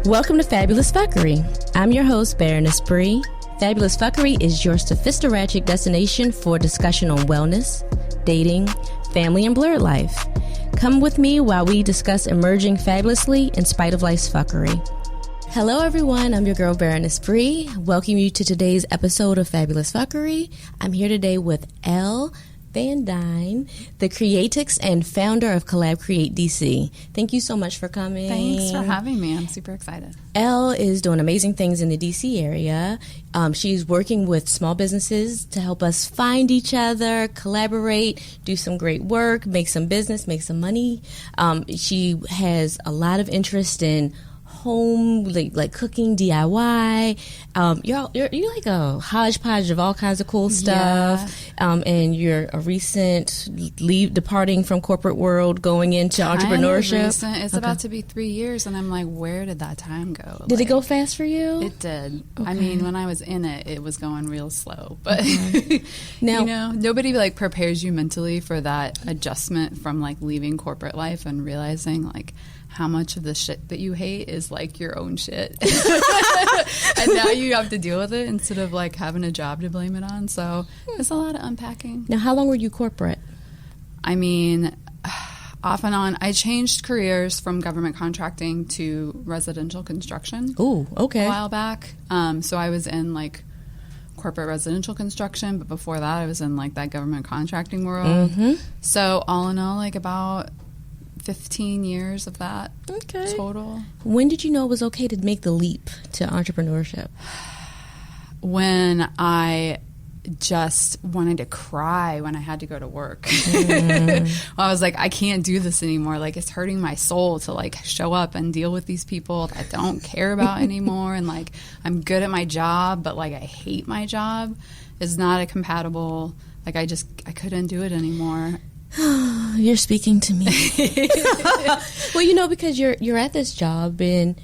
Welcome to Fabulous Fuckery. I'm your host, Baroness Bree. Fabulous Fuckery is your sophisticated destination for discussion on wellness, dating, family, and blurred life. Come with me while we discuss emerging fabulously in spite of life's fuckery. Hello, everyone. I'm your girl, Baroness Bree. Welcome you to today's episode of Fabulous Fuckery. I'm here today with Elle VanDyne, the Creatrix and founder of CollabCreate DC. Thank you so much for coming. Thanks for having me. I'm super excited. Elle is doing amazing things in the DC area. She's working with small businesses to help us find each other, collaborate, do some great work, make some business, make some money. She has a lot of interest in home, like cooking, DIY. You're like a hodgepodge of all kinds of cool stuff. Yeah. And you're a recent departing from corporate world, going into entrepreneurship. Recent. It's about to be 3 years, and I'm like, where did that time go? Did it go fast for you? It did. Okay. I mean, when I was in it, it was going real slow. But now, nobody like prepares you mentally for that adjustment from like leaving corporate life and realizing like how much of the shit that you hate is like your own shit. And now you have to deal with it instead of like having a job to blame it on. So it's a lot of unpacking. Now, how long were you corporate? I mean, off and on. I changed careers from government contracting to residential construction. Ooh, okay. A while back. So I was in like corporate residential construction, but before that I was in like that government contracting world. Mm-hmm. So all in all, like about 15 years of that total. When did you know it was okay to make the leap to entrepreneurship? When I just wanted to cry when I had to go to work. I was like, I can't do this anymore. Like, it's hurting my soul to like show up and deal with these people that I don't care about anymore. And like, I'm good at my job, but like I hate my job. It's not a compatible, like I couldn't do it anymore. You're speaking to me. Well, because you're at this job, and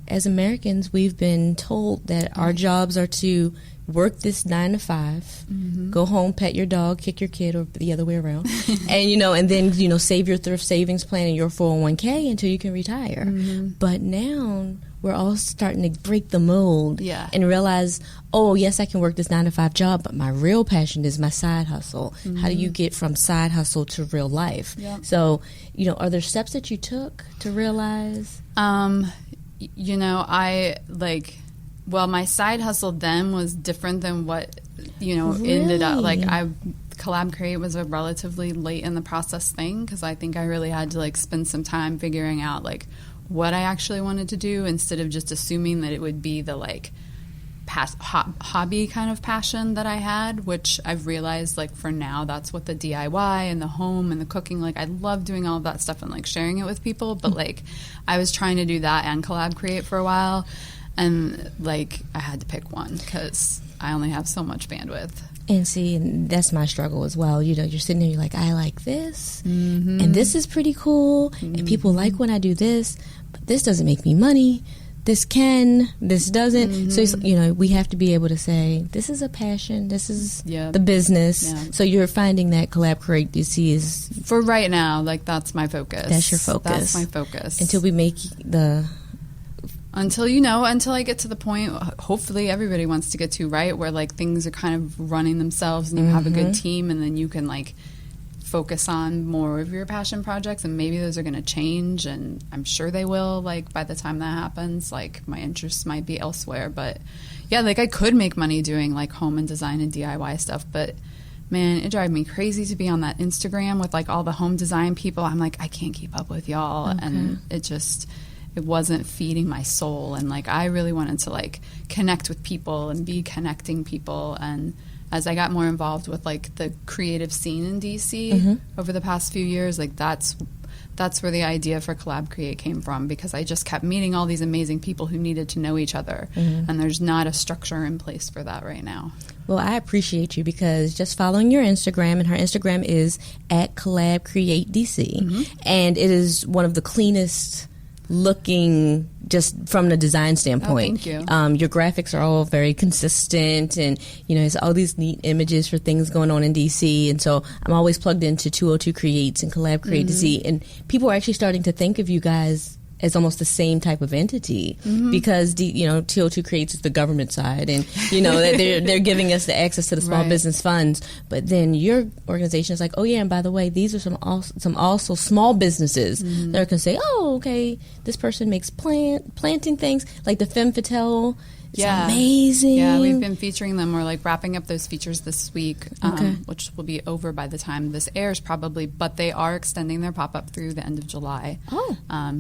as Americans, we've been told that our jobs are to work this 9 to 5, go home, pet your dog, kick your kid, or the other way around, and then save your thrift savings plan and your 401k until you can retire. But now we're all starting to break the mold and realize, oh, yes, I can work this 9 to 5 job, but my real passion is my side hustle. How do you get from side hustle to real life? Yep. So, are there steps that you took to realize? My side hustle then was different than what, ended up. Like, CollabCreate was a relatively late in the process thing, because I think I really had to, like, spend some time figuring out, like, what I actually wanted to do instead of just assuming that it would be the, like, hobby kind of passion that I had, which I've realized, like, for now, that's what the DIY and the home and the cooking, like, I love doing all of that stuff and, like, sharing it with people, but, like, I was trying to do that and CollabCreate for a while, and, like, I had to pick one because I only have so much bandwidth. And see, that's my struggle as well. You're sitting there, you're like, I like this, and this is pretty cool, and people like when I do this, but this doesn't make me money. This doesn't. So, we have to be able to say, this is a passion, this is the business. Yeah. So you're finding that CollabCreate DC is... For right now, like, that's my focus. That's your focus. That's my focus. Until we make until I get to the point, hopefully everybody wants to get to, right, where, like, things are kind of running themselves and you have a good team, and then you can, like, focus on more of your passion projects, and maybe those are going to change, and I'm sure they will, like, by the time that happens. Like, my interests might be elsewhere, but yeah, like, I could make money doing, like, home and design and DIY stuff, but man, it drives me crazy to be on that Instagram with, like, all the home design people. I'm like, I can't keep up with y'all, and it wasn't feeding my soul, and, like, I really wanted to, like, connect with people and be connecting people. And as I got more involved with, like, the creative scene in DC over the past few years, like, that's where the idea for CollabCreate came from, because I just kept meeting all these amazing people who needed to know each other, and there's not a structure in place for that right now. Well, I appreciate you, because just following your Instagram, and her Instagram is at CollabCreateDC, and it is one of the cleanest looking, just from the design standpoint. Thank you. Your graphics are all very consistent, and it's all these neat images for things going on in DC. And so I'm always plugged into 202 Creates and CollabCreate DC, and people are actually starting to think of you guys as almost the same type of entity, because TO2 Creates is the government side, and that they're giving us the access to the small business funds. But then your organization is like, oh yeah, and by the way, these are some also small businesses that can say, oh okay, this person makes planting things like the Femme Fatale. It's amazing. Yeah, we've been featuring them. We're like wrapping up those features this week, which will be over by the time this airs probably, but they are extending their pop-up through the end of July.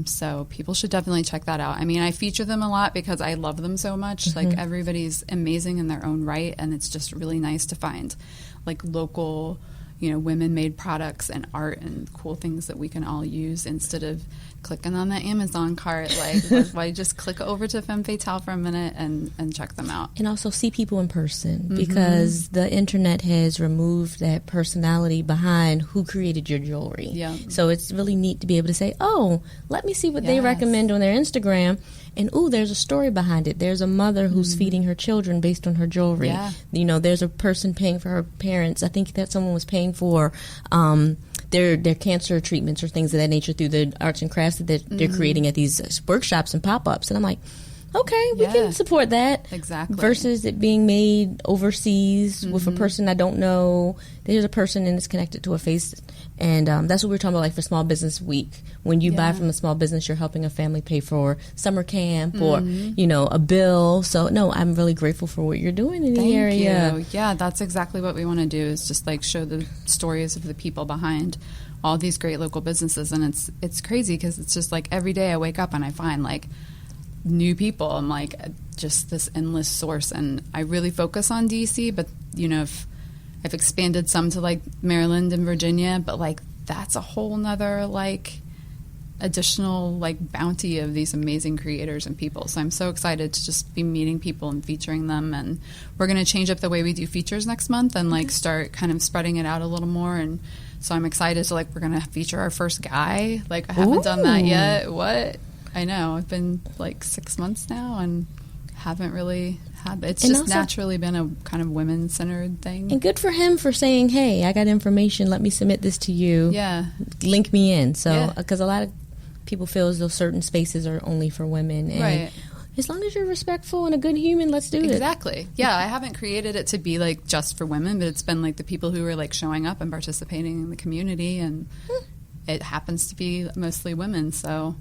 So people should definitely check that out. I mean, I feature them a lot because I love them so much. Like everybody's amazing in their own right, and it's just really nice to find like local, women-made products and art and cool things that we can all use instead of clicking on the Amazon cart. Like, why just click over to Femme Fatale for a minute and check them out. And also see people in person, because the internet has removed that personality behind who created your jewelry. Yeah. So it's really neat to be able to say, oh, let me see what they recommend on their Instagram. And, ooh, there's a story behind it. There's a mother who's feeding her children based on her jewelry. Yeah. There's a person paying for her parents. I think that someone was paying for their cancer treatments or things of that nature through the arts and crafts that they're creating at these workshops and pop-ups. And I'm like, okay, we can support that. Exactly. Versus it being made overseas with a person I don't know. There's a person and it's connected to a face. And that's what we're talking about, like for Small Business Week. When you buy from a small business, you're helping a family pay for summer camp or, a bill. So, no, I'm really grateful for what you're doing in the area. Thank you. Yeah, that's exactly what we want to do, is just like show the stories of the people behind all these great local businesses. And it's crazy because it's just like every day I wake up and I find like new people. I'm like just this endless source. And I really focus on DC, but, I've expanded some to like Maryland and Virginia, but like that's a whole nother like additional like bounty of these amazing creators and people. So I'm so excited to just be meeting people and featuring them. And we're going to change up the way we do features next month and like start kind of spreading it out a little more. And so I'm excited to like, we're going to feature our first guy. Like I haven't done that yet. What? I know. I've been like 6 months now and haven't really had it. It's just also naturally been a kind of women-centered thing. And good for him for saying, hey, I got information, let me submit this to you. Yeah. Link me in. So, because a lot of people feel as though certain spaces are only for women. And as long as you're respectful and a good human, let's do it. Exactly. Yeah, I haven't created it to be like just for women, but it's been like the people who are like showing up and participating in the community, and it happens to be mostly women, so...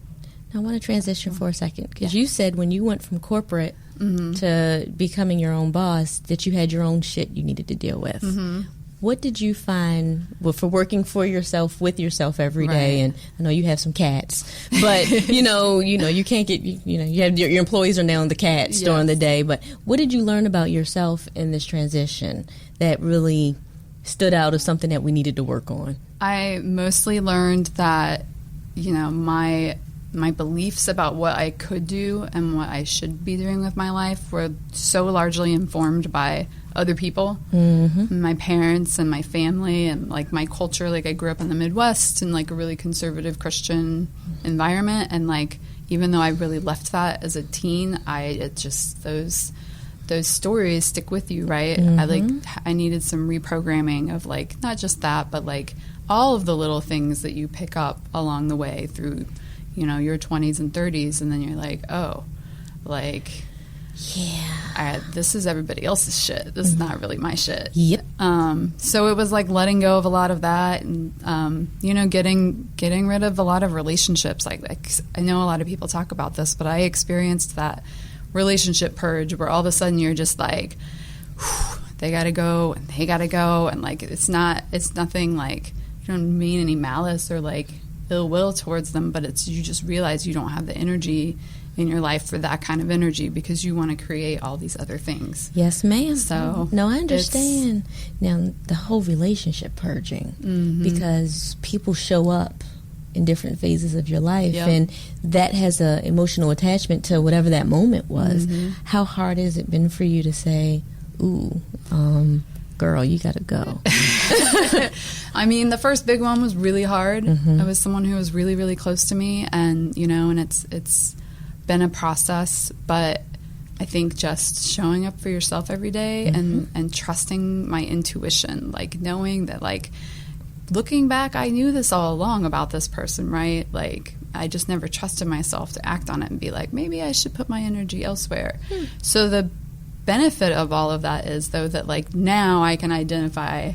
I want to transition for a second, because you said when you went from corporate to becoming your own boss that you had your own shit you needed to deal with. What did you find for working for yourself with yourself every day? And I know you have some cats, but you can't get you have your employees are now on the cats during the day. But what did you learn about yourself in this transition that really stood out as something that we needed to work on? I mostly learned that my beliefs about what I could do and what I should be doing with my life were so largely informed by other people, my parents and my family and like my culture. Like I grew up in the Midwest in like a really conservative Christian environment, and like even though I really left that as a teen, those stories stick with you, right? I needed some reprogramming of like not just that, but like all of the little things that you pick up along the way through your 20s and 30s, and then you're like, oh, like, this is everybody else's shit. This is not really my shit. Yep. So it was like letting go of a lot of that, and getting rid of a lot of relationships. Like I know a lot of people talk about this, but I experienced that relationship purge where all of a sudden you're just like, they gotta go and they gotta go, and like it's nothing like you don't mean any malice or like ill will towards them, but you just realize you don't have the energy in your life for that kind of energy because you want to create all these other things. Yes, ma'am. So no, I understand. Now the whole relationship purging, because people show up in different phases of your life, and that has a emotional attachment to whatever that moment was. How hard has it been for you to say, ooh, girl, you gotta go? I mean, the first big one was really hard. I was someone who was really, really close to me, and and it's been a process, but I think just showing up for yourself every day and trusting my intuition, like knowing that like looking back, I knew this all along about this person, right? Like, I just never trusted myself to act on it and be like, maybe I should put my energy elsewhere. So the benefit of all of that is, though, that like now I can identify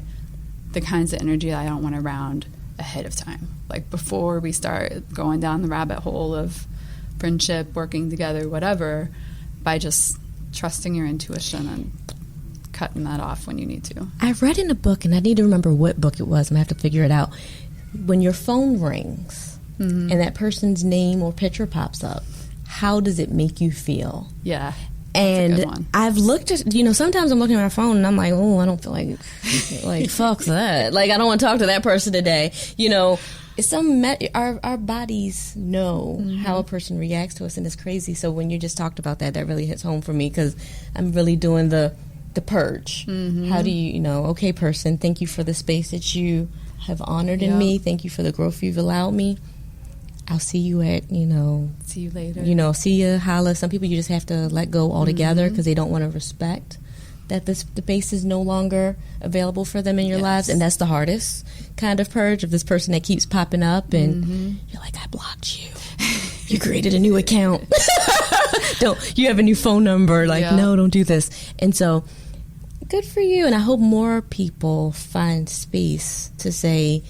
the kinds of energy I don't want around ahead of time, like before we start going down the rabbit hole of friendship, working together, whatever, by just trusting your intuition and cutting that off when you need to. I read in a book, and I need to remember what book it was. I'm going to have to figure it out. When your phone rings and that person's name or picture pops up, how does it make you feel? Yeah. And I've looked at, sometimes I'm looking at my phone and I'm like, oh, I don't feel like fuck that. Like, I don't want to talk to that person today. Our bodies know how a person reacts to us, and it's crazy. So when you just talked about that really hits home for me, because I'm really doing the purge. How do you, okay, person, thank you for the space that you have honored in me. Thank you for the growth you've allowed me. I'll see you at, see you later. See you, holla. Some people you just have to let go altogether because they don't want to respect that the space is no longer available for them in your lives. And that's the hardest kind of purge, of this person that keeps popping up and you're like, I blocked you. You created a new account. You have a new phone number. Like, no, don't do this. And so, good for you. And I hope more people find space to say,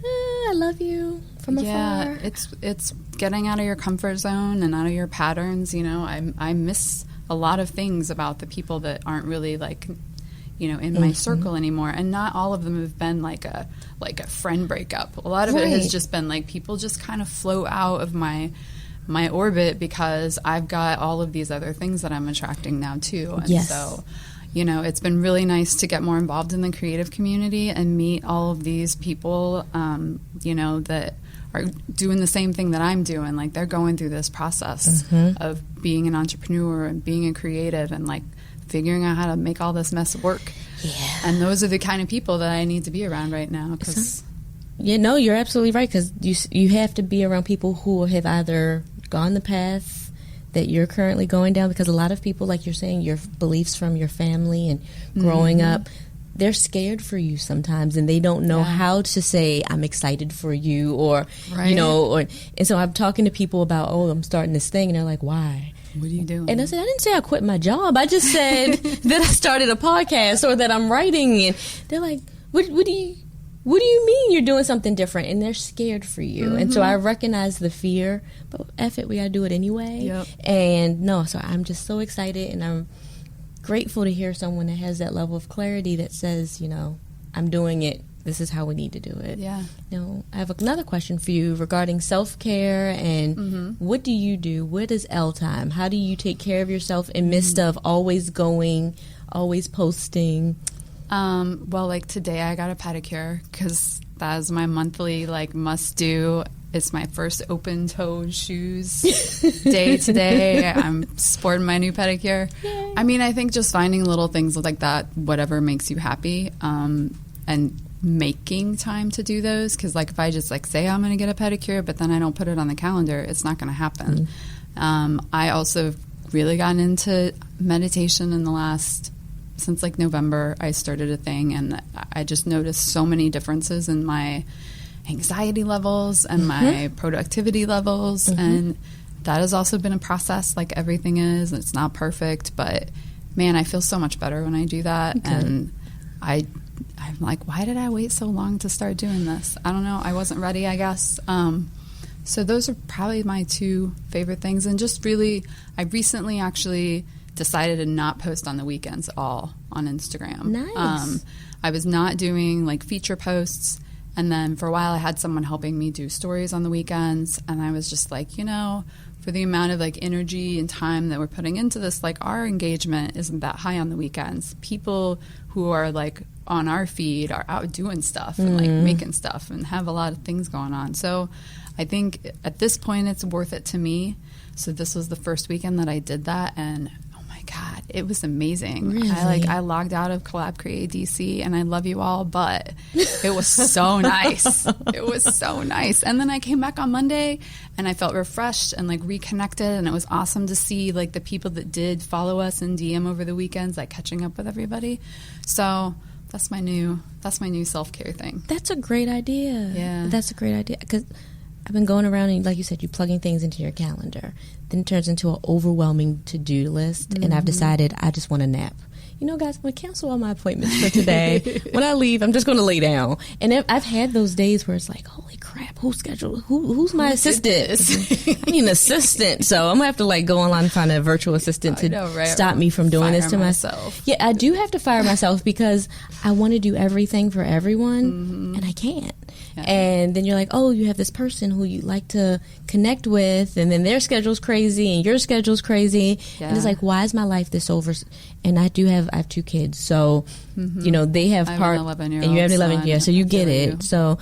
I love you from afar. It's getting out of your comfort zone and out of your patterns. I miss a lot of things about the people that aren't really like, in my circle anymore. And not all of them have been like a friend breakup. A lot of it has just been like people just kind of flow out of my orbit because I've got all of these other things that I'm attracting now too. And so, it's been really nice to get more involved in the creative community and meet all of these people, that are doing the same thing that I'm doing. Like, they're going through this process of being an entrepreneur and being a creative and like figuring out how to make all this mess work. Yeah. And those are the kind of people that I need to be around right now. You're absolutely right, because you have to be around people who have either gone the path that you're currently going down, because a lot of people, like you're saying, your beliefs from your family and growing up, they're scared for you sometimes, and they don't know how to say, I'm excited for you, or, and so I'm talking to people about, I'm starting this thing, and they're like, why? What are you doing? And I said, I didn't say I quit my job. I just said that I started a podcast or that I'm writing. And they're like, what do you mean you're doing something different? And they're scared for you. And so I recognize the fear, but F it, we got to do it anyway. Yep. And so I'm just so excited, and I'm grateful to hear someone that has that level of clarity that says, I'm doing it. This is how we need to do it. Yeah. I have another question for you regarding self-care and what do you do? What is Elle time? How do you take care of yourself in midst of always going, always posting? Well, like today I got a pedicure because that is my monthly must do. It's my first open-toed shoes day today. I'm sporting my new pedicure. Yay. I mean, I think just finding little things like that, whatever makes you happy, and making time to do those. Because if I just say I'm going to get a pedicure, but then I don't put it on the calendar, it's not going to happen. I also really gotten into meditation in the last... Since November, I started a thing, and I just noticed so many differences in my anxiety levels and my productivity levels, and that has also been a process, like everything is. It's not perfect, but man, I feel so much better when I do that. Okay. And I'm like, why did I wait so long to start doing this? I don't know. I wasn't ready, I guess. So those are probably my two favorite things, and just really, I recently actually decided to not post on the weekends at all on Instagram. Nice. I was not doing feature posts, and then for a while I had someone helping me do stories on the weekends, and I was just for the amount of energy and time that we're putting into this, our engagement isn't that high on the weekends. People who are on our feed are out doing stuff and making stuff and have a lot of things going on. So I think at this point it's worth it to me. So this was the first weekend that I did that, and God, it was amazing. Really? I logged out of CollabCreate DC, and I love you all, but it was so nice. It was so nice. And then I came back on Monday, and I felt refreshed and reconnected, and it was awesome to see the people that did follow us and DM over the weekends, catching up with everybody. So That's my new self-care thing. That's a great idea. Yeah. That's a great idea. Because I've been going around and, like you said, you're plugging things into your calendar. Then it turns into an overwhelming to-do list. And I've decided I just want to nap. You know, guys, I'm going to cancel all my appointments for today. When I leave, I'm just going to lay down. And I've had those days where it's like, holy crap, who's my assistant? I need an assistant. So I'm going to have to like go online and find a virtual assistant to stop me from doing this to myself. Yeah, I do have to fire myself because I want to do everything for everyone and I can't. Yeah. And then you're like, oh, you have this person who you like to connect with, and then their schedule's crazy and your schedule's crazy. Yeah. And it's like, why is my life this over? And I have 2 kids, so you know, they have part, and you have an 11-year-old, so you get it. So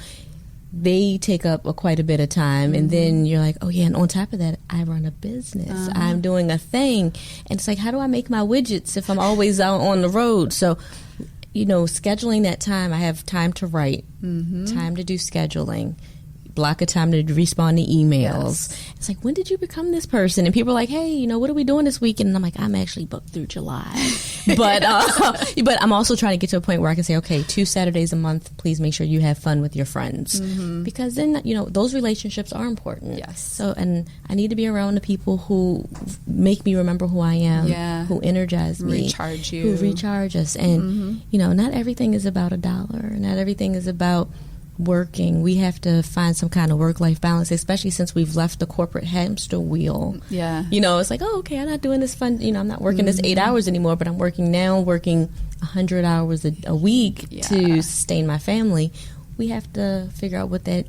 they take up quite a bit of time, and then you're like, oh yeah, and on top of that, I run a business. I'm doing a thing, and it's like, how do I make my widgets if I'm always out on the road? So, you know, scheduling that time, I have time to write, time to do scheduling, block of time to respond to emails. Yes. It's like, when did you become this person? And people are like, hey, you know, what are we doing this weekend? And I'm like, I'm actually booked through July. But I'm also trying to get to a point where I can say, okay, 2 Saturdays a month, please make sure you have fun with your friends. Because then, you know, those relationships are important. Yes. So, and I need to be around the people who make me remember who I am, who energize me. Recharge you. Who recharge us. And, you know, not everything is about $1. Not everything is about working. We have to find some kind of work-life balance, especially since we've left the corporate hamster wheel. Yeah. You know, it's like, oh, okay, I'm not doing this fun, you know, I'm not working this 8 hours anymore, but I'm working 100 hours a week to sustain my family. We have to figure out what that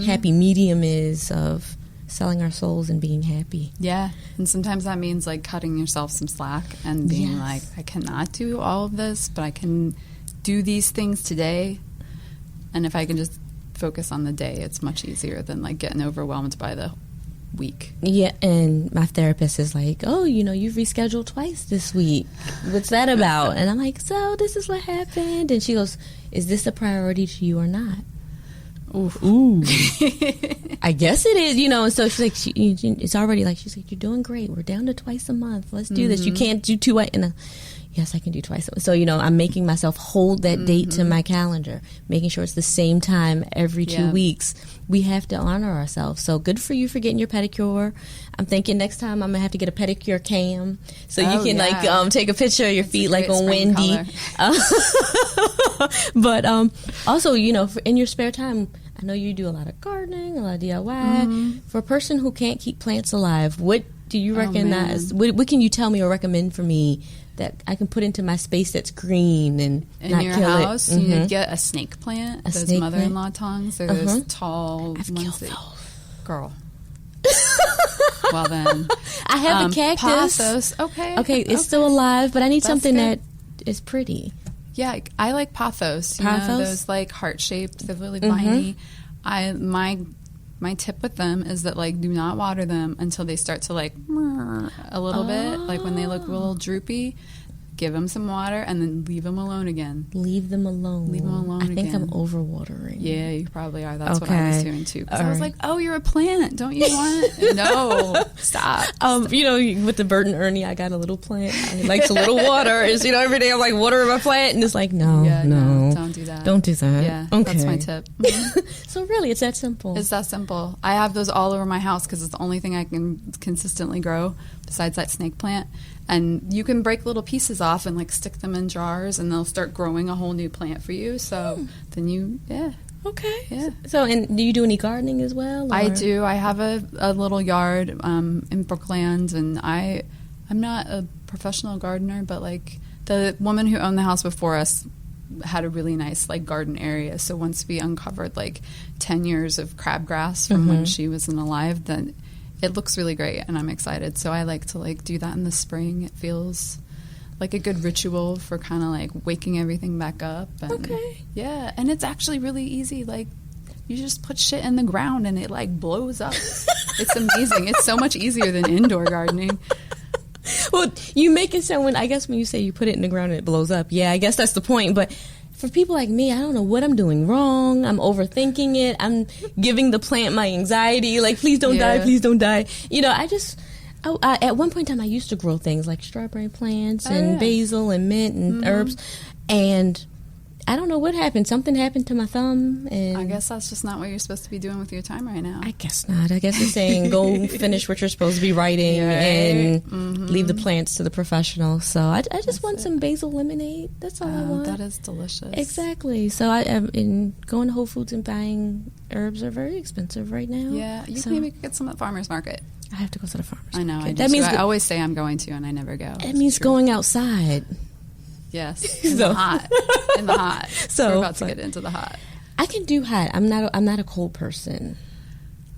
happy medium is of selling our souls and being happy. Yeah. And sometimes that means like cutting yourself some slack and being like, I cannot do all of this, but I can do these things today. And if I can just focus on the day, it's much easier than like getting overwhelmed by the week. Yeah, and my therapist is like, oh, you know, you've rescheduled twice this week. What's that about? And I'm like, so this is what happened. And she goes, is this a priority to you or not? Ooh. I guess it is, you know. And so she's like, it's already like, she's like, you're doing great. We're down to twice a month. Let's do this. You can't do 2 yes, I can do twice. So, you know, I'm making myself hold that date to my calendar, making sure it's the same time every 2 weeks. We have to honor ourselves. So good for you for getting your pedicure. I'm thinking next time I'm going to have to get a pedicure cam so you can like take a picture of your feet like on Wendy. But also, you know, in your spare time, I know you do a lot of gardening, a lot of DIY. For a person who can't keep plants alive, what do you recognize? What can you tell me or recommend for me that I can put into my space that's green and in not your kill house? it? You need to get a snake plant. Those mother-in-law tongs. They're those tall I've ones. killed those. Girl. Well then, I have a cactus. Pothos. Okay, it's still alive, but I need something that is pretty. Yeah, I like pothos. You know, those like heart-shaped, they're really viney. My tip with them is that, like, do not water them until they start to, like, a little bit. Like, when they look a little droopy, give them some water and then leave them alone again. Leave them alone. Leave them alone again. I think I'm overwatering. Yeah, you probably are. That's what I was doing, too. Because I was like, oh, you're a plant. Don't you want it? No. Stop. You know, with the Bert and Ernie, I got a little plant. It likes a little water. It's, you know, every day I'm like, watering my plant. And it's like, no. Don't do that. Don't do that. Yeah, that's my tip. So really, it's that simple. It's that simple. I have those all over my house because it's the only thing I can consistently grow besides that snake plant. And you can break little pieces off and like stick them in jars, and they'll start growing a whole new plant for you. So then Okay. Yeah. So, and do you do any gardening as well? Or? I do. I have a little yard in Brookland, and I'm not a professional gardener, but like the woman who owned the house before us had a really nice like garden area. So once we uncovered like 10 years of crabgrass from when she wasn't alive, then it looks really great, and I'm excited. So I like to like do that in the spring. It feels like a good ritual for kind of like waking everything back up. And, yeah, and it's actually really easy. Like you just put shit in the ground and it like blows up. It's amazing. It's so much easier than indoor gardening. Well, you make it sound when you say you put it in the ground and it blows up. Yeah, I guess that's the point. But for people like me, I don't know what I'm doing wrong. I'm overthinking it. I'm giving the plant my anxiety. Like, please don't die. Please don't die. You know, at one point in time, I used to grow things like strawberry plants and basil and mint and herbs. And I don't know what happened. Something happened to my thumb. And I guess that's just not what you're supposed to be doing with your time right now. I guess not. I guess it's saying go finish what you're supposed to be writing and leave the plants to the professional. So I just want some basil lemonade. That's all I want. That is delicious. Exactly. So in going to Whole Foods and buying herbs are very expensive right now. Yeah, you can maybe get some at the farmer's market. I have to go to the farmer's market. I know. That means I always say I'm going to, and I never go. It means going outside. Yes, in the hot. In the hot. So we're about to get into the hot. I can do hot. I'm not a cold person.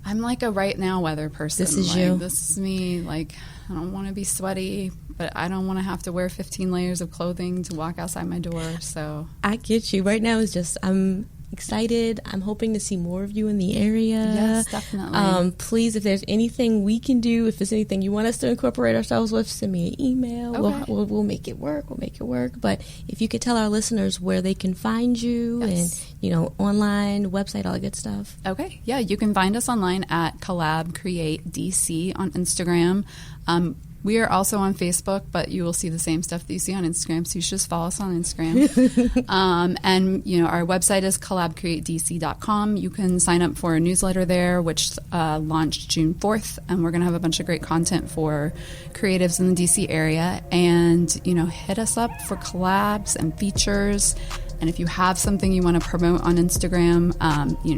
I'm like a right now weather person. This is you. This is me. Like, I don't want to be sweaty, but I don't want to have to wear 15 layers of clothing to walk outside my door. So I get you. Right now is just I'm excited. I'm hoping to see more of you in the area. Yes, definitely. Please, if there's anything we can do, if there's anything you want us to incorporate ourselves with, send me an email. Okay. We'll make it work. We'll make it work. But if you could tell our listeners where they can find you and, online, website, all that good stuff. Okay. Yeah, you can find us online at CollabCreateDC on Instagram. We are also on Facebook, but you will see the same stuff that you see on Instagram, so you should just follow us on Instagram. And, our website is CollabCreateDC.com. You can sign up for a newsletter there, which launched June 4th, and we're going to have a bunch of great content for creatives in the DC area. And, hit us up for collabs and features. And if you have something you want to promote on Instagram,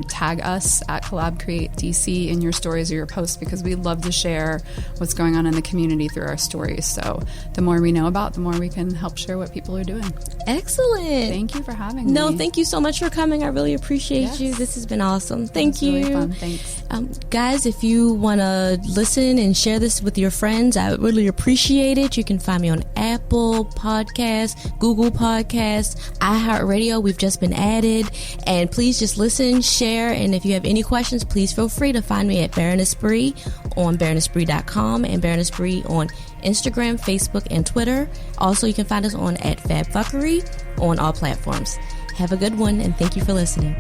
tag us at CollabCreateDC in your stories or your posts, because we love to share what's going on in the community through our stories. So the more we know about, the more we can help share what people are doing. Excellent. Thank you for having me. No, thank you so much for coming. I really appreciate you. This has been awesome. Thank you. Really fun. Thanks. Guys, if you want to listen and share this with your friends, I would really appreciate it. You can find me on Apple Podcasts, Google Podcasts, iHeartRadio. We've just been added, and please just listen, share, and if you have any questions, please feel free to find me at Baroness Bree on baronessbree.com and Baroness Bree on Instagram, Facebook, and Twitter. Also, you can find us on @FabFuckery on all platforms. Have a good one, and thank you for listening.